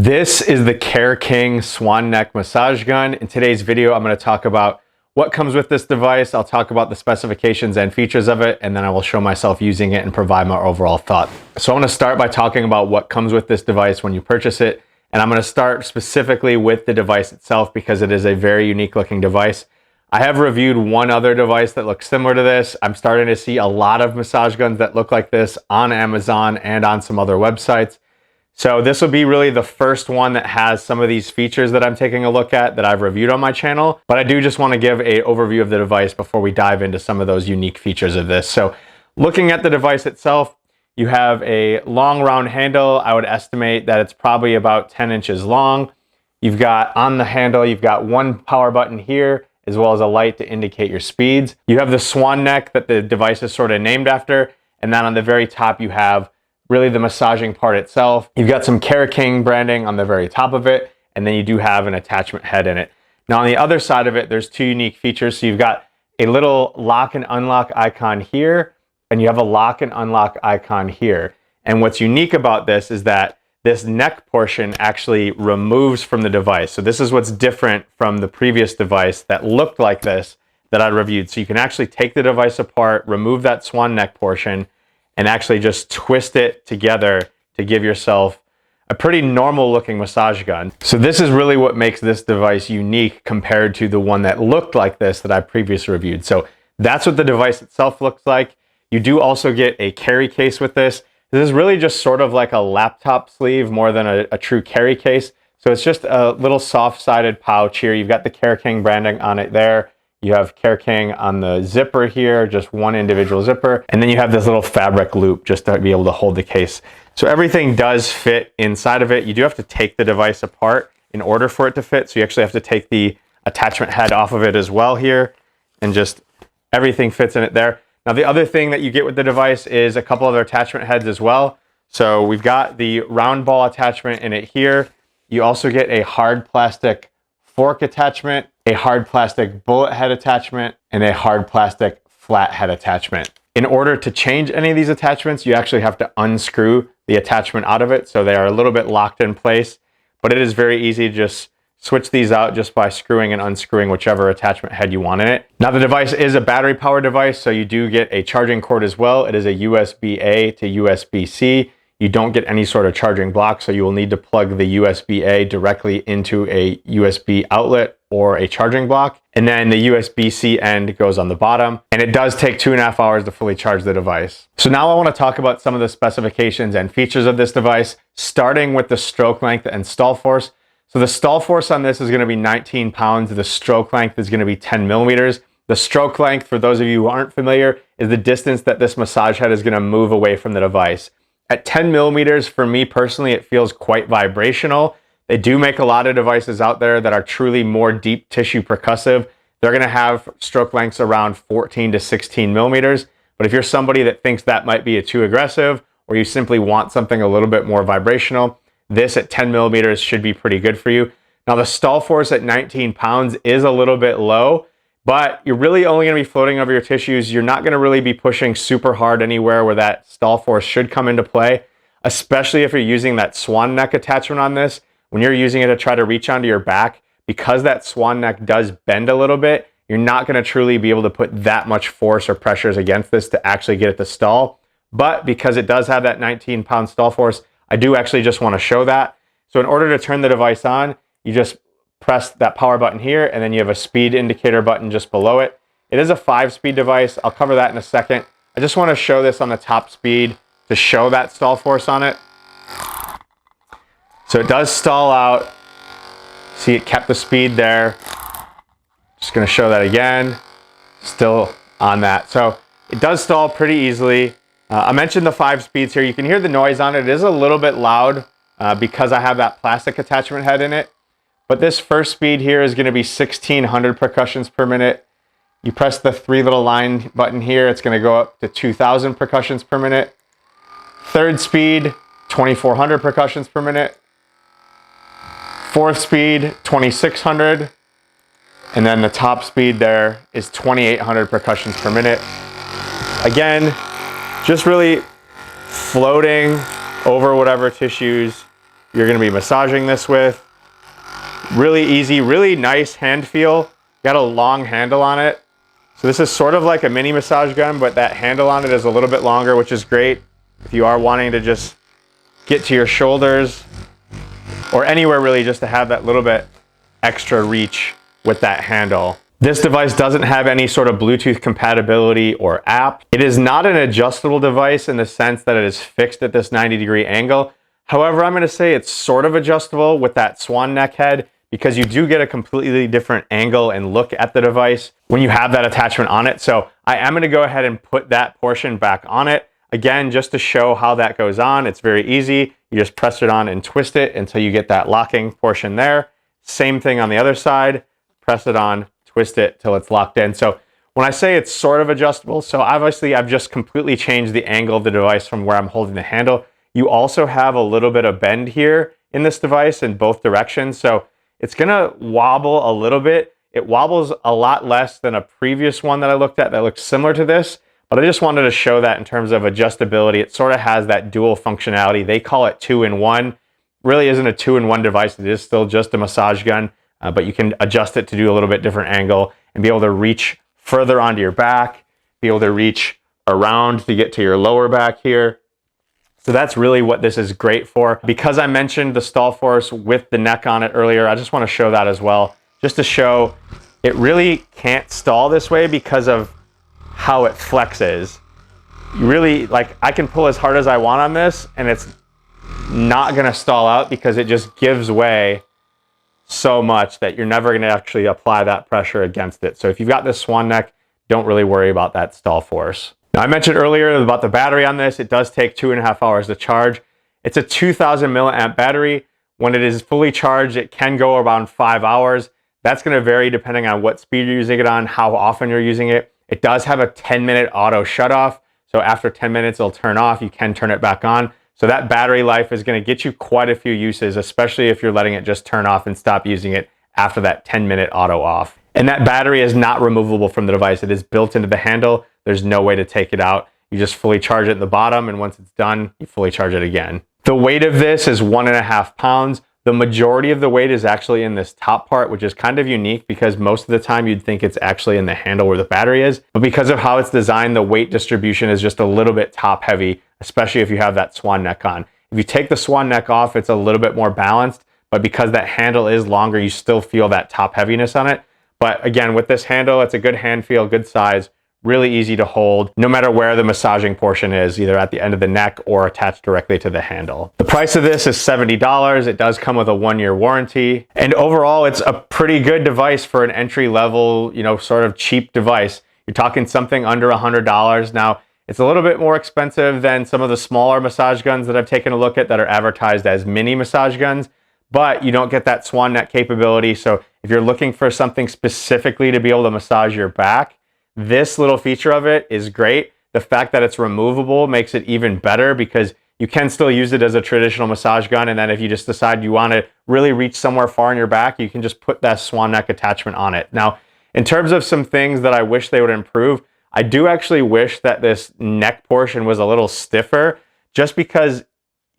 This is the Care King Swan Neck Massage Gun. In today's video, I'm going to talk about what comes with this device. I'll talk about the specifications and features of it, and then I will show myself using it and provide my overall thought. So I'm going to start by talking about what comes with this device when you purchase it. And I'm going to start specifically with the device itself because it is a very unique looking device. I have reviewed one other device that looks similar to this. I'm starting to see a lot of massage guns that look like this on Amazon and on some other websites. So this will be really the first one that has some of these features that I'm taking a look at that I've reviewed on my channel. But I do just want to give an overview of the device before we dive into some of those unique features of this. So looking at the device itself, you have a long round handle. I would estimate that it's probably about 10 inches long. You've got on the handle, you've got one power button here, as well as a light to indicate your speeds. You have the swan neck that the device is sort of named after. And then on the very top, you have really the massaging part itself. You've got some Care King branding on the very top of it, and then you do have an attachment head in it. Now on the other side of it, there's two unique features. So you've got a little lock and unlock icon here, and you have a lock and unlock icon here. And what's unique about this is that this neck portion actually removes from the device. So this is what's different from the previous device that looked like this that I reviewed. So you can actually take the device apart, remove that swan neck portion, and actually just twist it together to give yourself a pretty normal looking massage gun. So this is really what makes this device unique compared to the one that looked like this that I previously reviewed. So that's what the device itself looks like. You do also get a carry case with this. This is really just sort of like a laptop sleeve more than a true carry case. So it's just a little soft-sided pouch here. You've got the Care King branding on it there. You have Care King on the zipper here, just one individual zipper. And then you have this little fabric loop just to be able to hold the case. So everything does fit inside of it. You do have to take the device apart in order for it to fit. So you actually have to take the attachment head off of it as well here, and just everything fits in it there. Now the other thing that you get with the device is a couple other attachment heads as well. So we've got the round ball attachment in it here. You also get a hard plastic fork attachment, a hard plastic bullet head attachment, and a hard plastic flat head attachment. In order to change any of these attachments, you actually have to unscrew the attachment out of it. So they are a little bit locked in place, but it is very easy to just switch these out just by screwing and unscrewing whichever attachment head you want in it. Now the device is a battery powered device, so you do get a charging cord as well. It is a USB-A to USB-C. You don't get any sort of charging block, so you will need to plug the USB-A directly into a USB outlet or a charging block. And then the USB-C end goes on the bottom. And it does take 2.5 hours to fully charge the device. So now I want to talk about some of the specifications and features of this device, starting with the stroke length and stall force. So the stall force on this is going to be 19 pounds. The stroke length is going to be 10 millimeters. The stroke length, for those of you who aren't familiar, is the distance that this massage head is going to move away from the device. At 10 millimeters, for me personally, it feels quite vibrational. They do make a lot of devices out there that are truly more deep tissue percussive. They're going to have stroke lengths around 14 to 16 millimeters. But if you're somebody that thinks that might be too aggressive, or you simply want something a little bit more vibrational, this at 10 millimeters should be pretty good for you. Now the stall force at 19 pounds is a little bit low, but you're really only going to be floating over your tissues. You're not going to really be pushing super hard anywhere where that stall force should come into play, especially if you're using that swan neck attachment on this. When you're using it to try to reach onto your back, because that swan neck does bend a little bit, you're not going to truly be able to put that much force or pressures against this to actually get it to stall. But because it does have that 19-pound stall force, I do actually just want to show that. So in order to turn the device on, you just press that power button here, and then you have a speed indicator button just below it. It is a 5-speed device. I'll cover that in a second. I just want to show this on the top speed to show that stall force on it. So it does stall out. See, it kept the speed there. Just going to show that again. Still on that. So it does stall pretty easily. I mentioned the 5 speeds here. You can hear the noise on it. It is a little bit loud because I have that plastic attachment head in it. But this first speed here is going to be 1600 percussions per minute. You press the 3 little line button here, it's going to go up to 2000 percussions per minute. Third speed, 2400 percussions per minute. Fourth speed, 2600. And then the top speed there is 2800 percussions per minute. Again, just really floating over whatever tissues you're gonna be massaging this with. Really easy, really nice hand feel. Got a long handle on it. So this is sort of like a mini massage gun, but that handle on it is a little bit longer, which is great if you are wanting to just get to your shoulders or anywhere really, just to have that little bit extra reach with that handle. This device doesn't have any sort of Bluetooth compatibility or app. It is not an adjustable device in the sense that it is fixed at this 90-degree angle. However, I'm going to say it's sort of adjustable with that Swan neck head, because you do get a completely different angle and look at the device when you have that attachment on it. So I am going to go ahead and put that portion back on it. Again, just to show how that goes on. It's very easy. You just press it on and twist it until you get that locking portion there. Same thing on the other side. Press it on, twist it till it's locked in. So when I say it's sort of adjustable, so obviously I've just completely changed the angle of the device from where I'm holding the handle. You also have a little bit of bend here in this device in both directions. So it's gonna wobble a little bit. It wobbles a lot less than a previous one that I looked at that looks similar to this, but I just wanted to show that in terms of adjustability. It sort of has that dual functionality. They call it 2-in-1. Really isn't a 2-in-1 device. It is still just a massage gun, but you can adjust it to do a little bit different angle and be able to reach further onto your back, be able to reach around to get to your lower back here. So that's really what this is great for. Because I mentioned the stall force with the neck on it earlier, I just want to show that as well, just to show it really can't stall this way because of how it flexes. You really, like, I can pull as hard as I want on this and it's not gonna stall out because it just gives way so much that you're never gonna actually apply that pressure against it. So if you've got this Swan neck, don't really worry about that stall force. Now, I mentioned earlier about the battery on this. It does take 2.5 hours to charge. It's a 2000 milliamp battery. When it is fully charged, it can go around 5 hours. That's going to vary depending on what speed you're using it on, how often you're using it. It does have a 10-minute auto shut off. So after 10 minutes, it'll turn off. You can turn it back on. So that battery life is going to get you quite a few uses, especially if you're letting it just turn off and stop using it after that 10-minute auto off. And that battery is not removable from the device. It is built into the handle. There's no way to take it out. You just fully charge it at the bottom, and once it's done, you fully charge it again. The weight of this is 1.5 pounds. The majority of the weight is actually in this top part, which is kind of unique because most of the time you'd think it's actually in the handle where the battery is. But because of how it's designed, the weight distribution is just a little bit top heavy, especially if you have that Swan neck on. If you take the Swan neck off, it's a little bit more balanced, but because that handle is longer, you still feel that top heaviness on it. But again, with this handle, it's a good hand feel, good size, really easy to hold, no matter where the massaging portion is, either at the end of the neck or attached directly to the handle. The price of this is $70. It does come with a 1-year warranty. And overall, it's a pretty good device for an entry-level, sort of cheap device. You're talking something under $100. Now, it's a little bit more expensive than some of the smaller massage guns that I've taken a look at that are advertised as mini massage guns, but you don't get that Swan neck capability. So if you're looking for something specifically to be able to massage your back, this little feature of it is great. The fact that it's removable makes it even better because you can still use it as a traditional massage gun. And then if you just decide you want to really reach somewhere far in your back, you can just put that Swan neck attachment on it. Now, in terms of some things that I wish they would improve, I do actually wish that this neck portion was a little stiffer, just because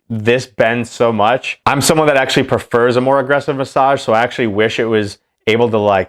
this bends so much. I'm someone that actually prefers a more aggressive massage, so I actually wish it was able to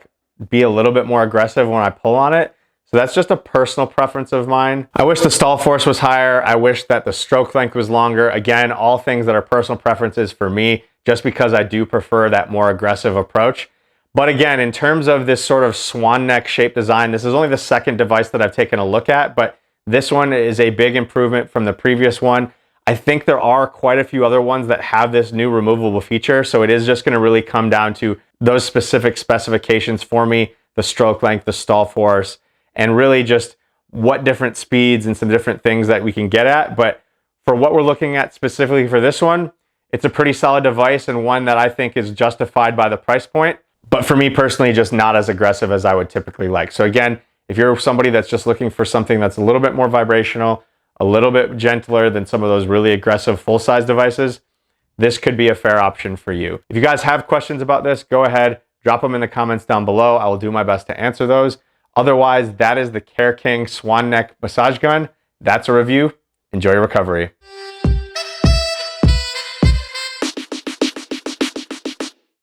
be a little bit more aggressive when I pull on it. So that's just a personal preference of mine. I wish the stall force was higher. I wish that the stroke length was longer. Again, all things that are personal preferences for me, just because I do prefer that more aggressive approach. But again, in terms of this sort of swan neck shape design, this is only the second device that I've taken a look at, but this one is a big improvement from the previous one. I think there are quite a few other ones that have this new removable feature, so it is just going to really come down to those specific specifications for me, the stroke length, the stall force, and really just what different speeds and some different things that we can get at. But for what we're looking at specifically for this one, it's a pretty solid device and one that I think is justified by the price point. But for me personally, just not as aggressive as I would typically like. So again, if you're somebody that's just looking for something that's a little bit more vibrational, a little bit gentler than some of those really aggressive full-size devices, this could be a fair option for you. If you guys have questions about this, go ahead, drop them in the comments down below. I will do my best to answer those. Otherwise, that is the Care King Swan Neck Massage Gun. That's a review. Enjoy your recovery.